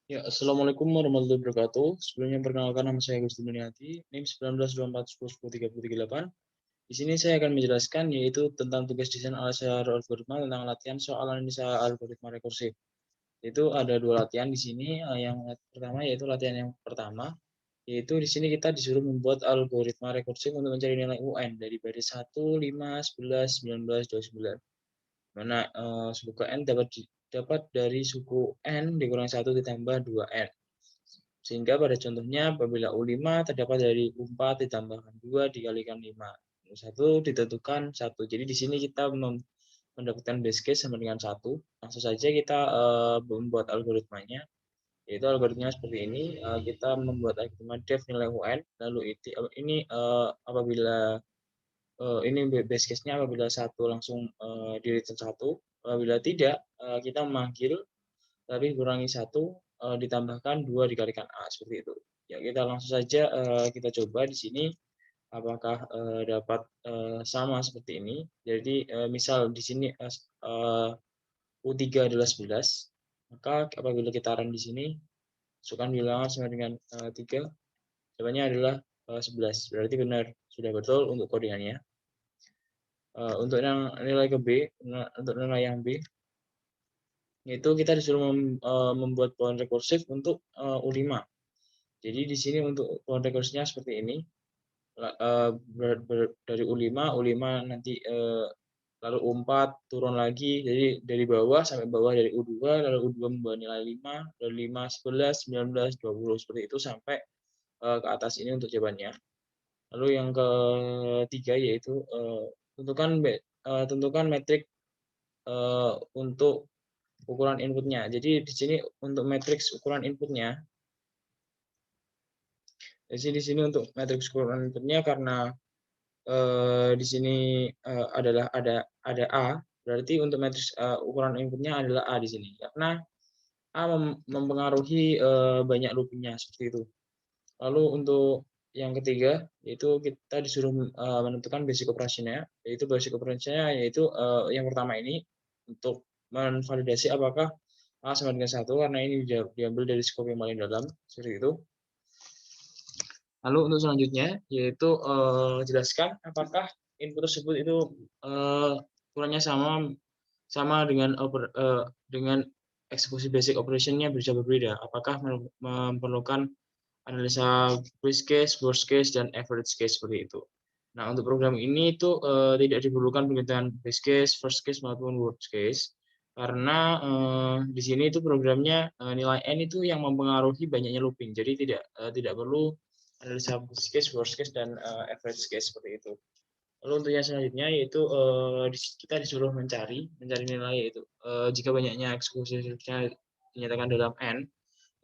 Ya, Assalamualaikum warahmatullahi wabarakatuh. Sebelumnya perkenalkan nama saya Gusti Duniati, NIM 1924101038. Di sini saya akan menjelaskan yaitu tentang tugas desain alat algoritma tentang latihan soal analisa algoritma rekursif. Itu ada dua latihan di sini. Yang pertama yaitu latihan yang pertama, yaitu di sini kita disuruh membuat algoritma rekursif untuk mencari nilai UN dari baris 1, 5, 11, 19, 29. Mana suku n dapat dari suku n dikurang 1 ditambah 2n. Sehingga pada contohnya apabila U5 terdapat dari U4 ditambahkan 2 dikalikan 5. U1 ditentukan 1. Jadi di sini kita mendapatkan base case sama dengan 1. Langsung saja kita membuat algoritmanya. Yaitu algoritmanya seperti ini. Kita membuat algoritma def nilai UN. Lalu ini apabila ini base case-nya apabila 1 langsung di return 1. Apabila tidak, kita memanggil tapi kurangi 1 ditambahkan 2 dikalikan A, seperti itu. Ya, kita langsung saja kita coba di sini apakah dapat sama seperti ini. Jadi misal di sini U3 adalah 11, maka apabila kita run di sini masukkan bilangan sama dengan 3, jawabannya adalah 11. Berarti benar, sudah betul untuk kodiannya. Untuk yang nilai ke B, untuk nilai yang B, itu kita disuruh membuat pohon rekursif untuk U5. Jadi di sini untuk pohon rekursifnya seperti ini. Dari U5, U5 nanti lalu U4 turun lagi. Jadi dari bawah sampai bawah dari U2, lalu U2 membawa nilai 5, lalu 5, 11, 19, 20 seperti itu sampai ke atas ini untuk jawabannya. Lalu yang ketiga yaitu tentukan metrik untuk ukuran inputnya. Jadi di sini untuk matriks ukuran inputnya, jadi di sini untuk matriks ukuran inputnya karena di sini adalah ada A, berarti untuk matriks ukuran inputnya adalah A di sini. Karena A mempengaruhi banyak loopingnya seperti itu. Lalu untuk yang ketiga yaitu kita disuruh menentukan basic operasinya, yaitu basic operasinya yaitu yang pertama ini untuk menvalidasi apakah A sama dengan 1 karena ini diambil dari skop yang paling dalam seperti itu. Lalu untuk selanjutnya yaitu jelaskan apakah input tersebut itu ukurannya sama dengan eksekusi basic operation-nya bisa berbeda. Apakah memerlukan analisa base case, worst case, dan average case seperti itu. Nah, untuk program ini itu tidak diperlukan penghitungan base case, first case maupun worst case karena di sini itu programnya nilai n itu yang mempengaruhi banyaknya looping. Jadi tidak perlu analisa base case, worst case, dan average case seperti itu. Lalu untuk yang selanjutnya yaitu kita disuruh mencari nilai yaitu jika banyaknya eksekusinya dinyatakan dalam n.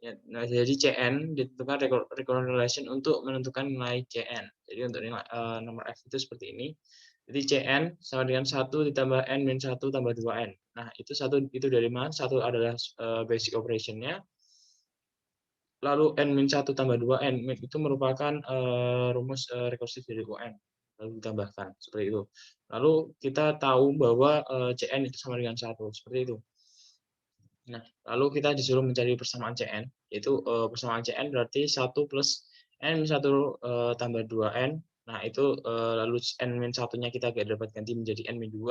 Ya, nah, jadi CN ditentukan recurrent relation untuk menentukan nilai CN. Jadi untuk nilai nomor F itu seperti ini. Jadi CN sama dengan 1 ditambah N min 1 tambah 2N. Nah, itu dari mana? 1 adalah basic operation-nya. Lalu N min 1 tambah 2N itu merupakan rumus rekursif dari UN. Lalu ditambahkan seperti itu. Lalu kita tahu bahwa CN itu sama dengan 1 seperti itu. Nah, lalu kita disuruh mencari persamaan CN, yaitu persamaan CN berarti 1 plus N-1 tambah 2N. Nah, itu lalu N-1-nya kita dapat ganti menjadi N-2,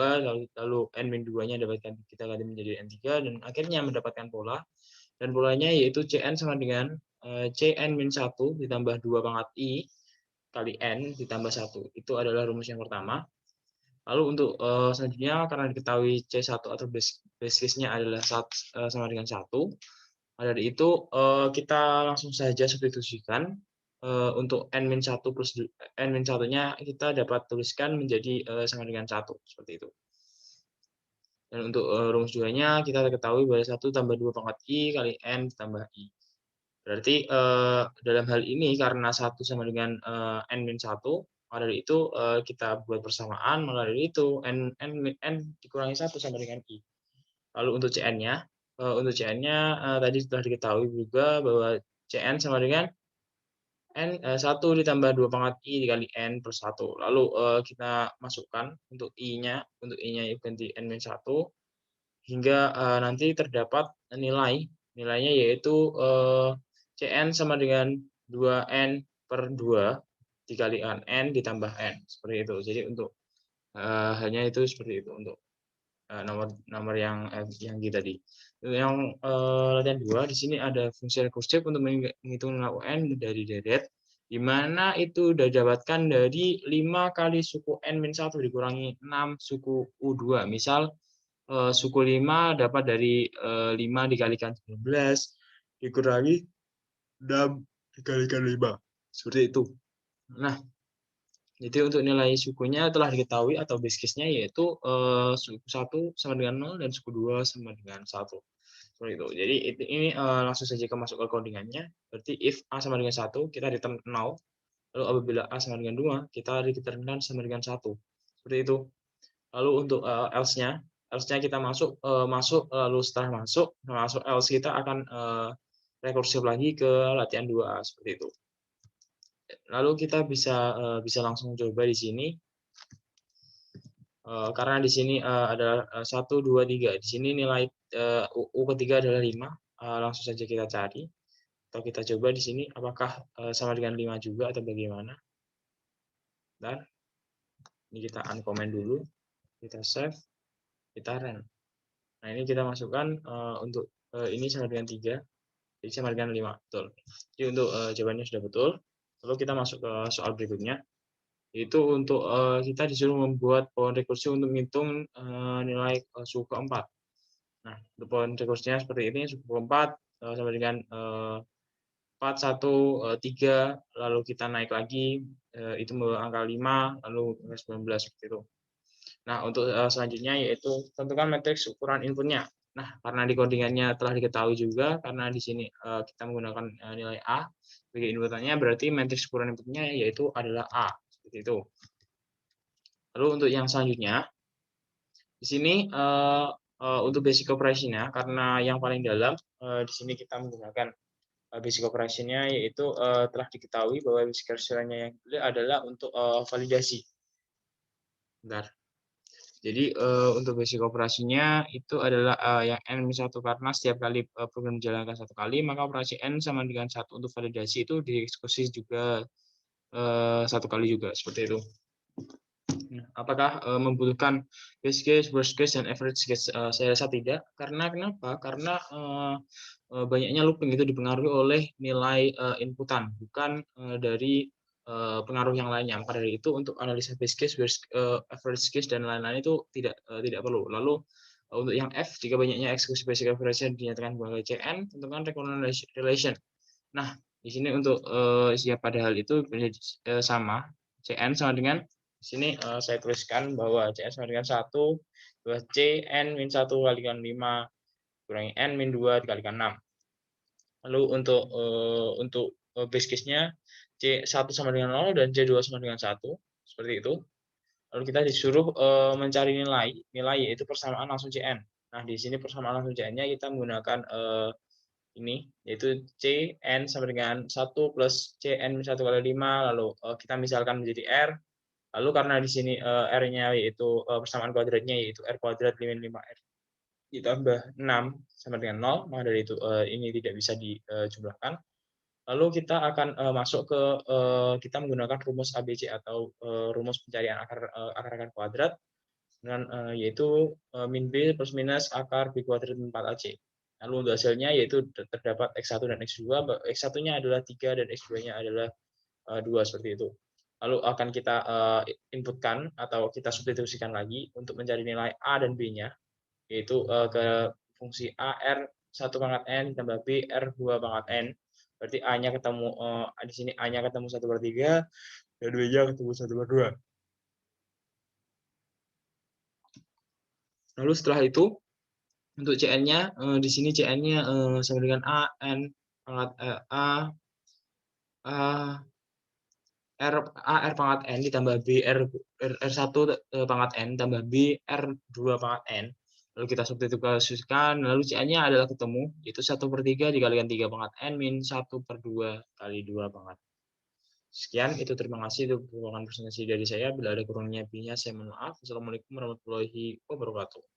lalu N-2-nya kita ganti menjadi N3, dan akhirnya mendapatkan pola. Dan polanya yaitu CN sama dengan CN-1 ditambah 2 pangkat I kali N ditambah 1. Itu adalah rumus yang pertama. Lalu untuk selanjutnya karena diketahui C1 atau base case-nya adalah sama dengan 1, dari itu kita langsung saja substitusikan untuk N-1 plus N-1-nya kita dapat tuliskan menjadi sama dengan 1 seperti itu. Dan untuk rumus 2-nya kita ketahui bahwa 1 tambah 2 pangkat I kali N tambah I. Berarti dalam hal ini karena 1 sama dengan N-1, maka dari itu kita buat persamaan, maka dari itu N dikurangi 1 sama dengan I. Lalu untuk CN-nya tadi sudah diketahui juga bahwa CN sama dengan N 1 ditambah 2 pangkat I dikali N per 1. Lalu kita masukkan untuk I-nya ganti N-1 hingga nanti terdapat nilai nilainya yaitu Cn sama dengan 2n per 2 dikalikan n ditambah n, seperti itu. Jadi untuk hanya itu seperti itu untuk nomor yang G tadi. Yang latihan 2 di sini ada fungsi rekursif untuk menghitung nilai UN dari deret, di mana itu didapatkan dari 5 kali suku n-1 dikurangi 6 suku U2. Misal suku 5 dapat dari 5 dikalikan 19 dikurangi 6 dikalikan 5. Seperti itu. Nah, jadi untuk nilai sukunya telah diketahui atau base case-nya yaitu suku 1 sama dengan 0 dan suku 2 sama dengan 1. Seperti itu. Jadi ini langsung saja masuk ke codingannya. Berarti if A sama dengan 1, kita return 0. Lalu apabila A sama dengan 2, kita return sama dengan 1. Seperti itu. Lalu untuk else-nya kita masuk lalu setelah masuk else kita akan rekursif lagi ke latihan 2A seperti itu. Lalu kita bisa langsung coba di sini. Karena di sini ada 1, 2, 3. Di sini nilai U ketiga adalah 5. Langsung saja kita cari. Atau kita coba di sini apakah sama dengan 5 juga atau bagaimana. Dan ini kita uncomment dulu. Kita save. Kita run. Nah, ini kita masukkan untuk ini sama dengan 3. Jadi sama dengan 5. Betul. Jadi untuk jawabannya sudah betul. Lalu kita masuk ke soal berikutnya. Itu untuk kita disuruh membuat pohon rekursi untuk menghitung nilai suku keempat. Nah, untuk pohon rekursinya seperti ini, suku keempat sama dengan 4, 1, 3, lalu kita naik lagi, itu membawa angka 5, lalu 19, seperti itu. Nah, untuk selanjutnya yaitu tentukan matriks ukuran inputnya. Nah, karena di codingannya telah diketahui juga, karena di sini kita menggunakan nilai A sebagai inputannya, berarti matriks ukuran inputnya yaitu adalah A. Seperti itu. Lalu untuk yang selanjutnya, di sini untuk basic operation-nya, karena yang paling dalam, di sini kita menggunakan basic operation-nya, yaitu telah diketahui bahwa basic operation-nya yang adalah untuk validasi. Bentar. Jadi untuk basic operasinya itu adalah yang n-1 karena setiap kali program dijalankan 1 kali, maka operasi n sama dengan 1 untuk validasi itu dieksekusi juga 1 kali juga, seperti itu. Nah, apakah membutuhkan base case, worst case, dan average case? Saya rasa tidak. Karena kenapa? Karena banyaknya looping itu dipengaruhi oleh nilai inputan, bukan dari pengaruh yang lainnya. Maka dari itu untuk analisa base case, average case, dan lain-lain itu tidak perlu. Lalu untuk yang F, jika banyaknya eksekusi basic operation dinyatakan sebagai CN, tentukan recurrence relation. Nah, di sini untuk pada hal itu sama, CN sama dengan di sini saya tuliskan bahwa CN sama dengan 1, 2 C, N min 1 kalikan 5, kurangi N min 2 dikalikan 6. Lalu untuk base case-nya C1 sama dengan 0 dan C2 sama dengan 1, seperti itu. Lalu kita disuruh mencari nilai yaitu persamaan langsung CN. Nah, di sini persamaan langsung CN-nya kita menggunakan ini, yaitu CN sama dengan 1 plus CN min 1 kali 5, lalu kita misalkan menjadi R. Lalu karena di sini R-nya yaitu persamaan kuadratnya yaitu R kuadrat min 5R ditambah 6 sama dengan 0, maka dari itu ini tidak bisa dijumlahkan. Lalu kita akan masuk ke kita menggunakan rumus ABC atau rumus pencarian akar kuadrat dengan yaitu min B plus minus akar B kuadrat 4AC. Lalu untuk hasilnya yaitu terdapat X1 dan X2, X1-nya adalah 3 dan X2-nya adalah 2, seperti itu. Lalu akan kita inputkan atau kita substitusikan lagi untuk mencari nilai A dan B-nya, yaitu ke fungsi A R1 pangkat N ditambah B R2 pangkat N. Berarti A-nya ketemu, di sini A-nya ketemu 1/3, dan B-nya ketemu 1/2. Lalu setelah itu, untuk CN-nya, di sini CN-nya sama dengan A, N, pangkat A, R pangkat N ditambah B R1 pangkat N tambah B R2 pangkat N. Lalu kita substitusikan, lalu CN-nya adalah ketemu, yaitu 1/3 dikalikan 3 pangkat N min 1/2 kali 2 pangkat. Sekian, itu terima kasih. Itu merupakan presentasi dari saya. Bila ada kurangnya lebihnya, saya mohon maaf. Assalamualaikum warahmatullahi wabarakatuh.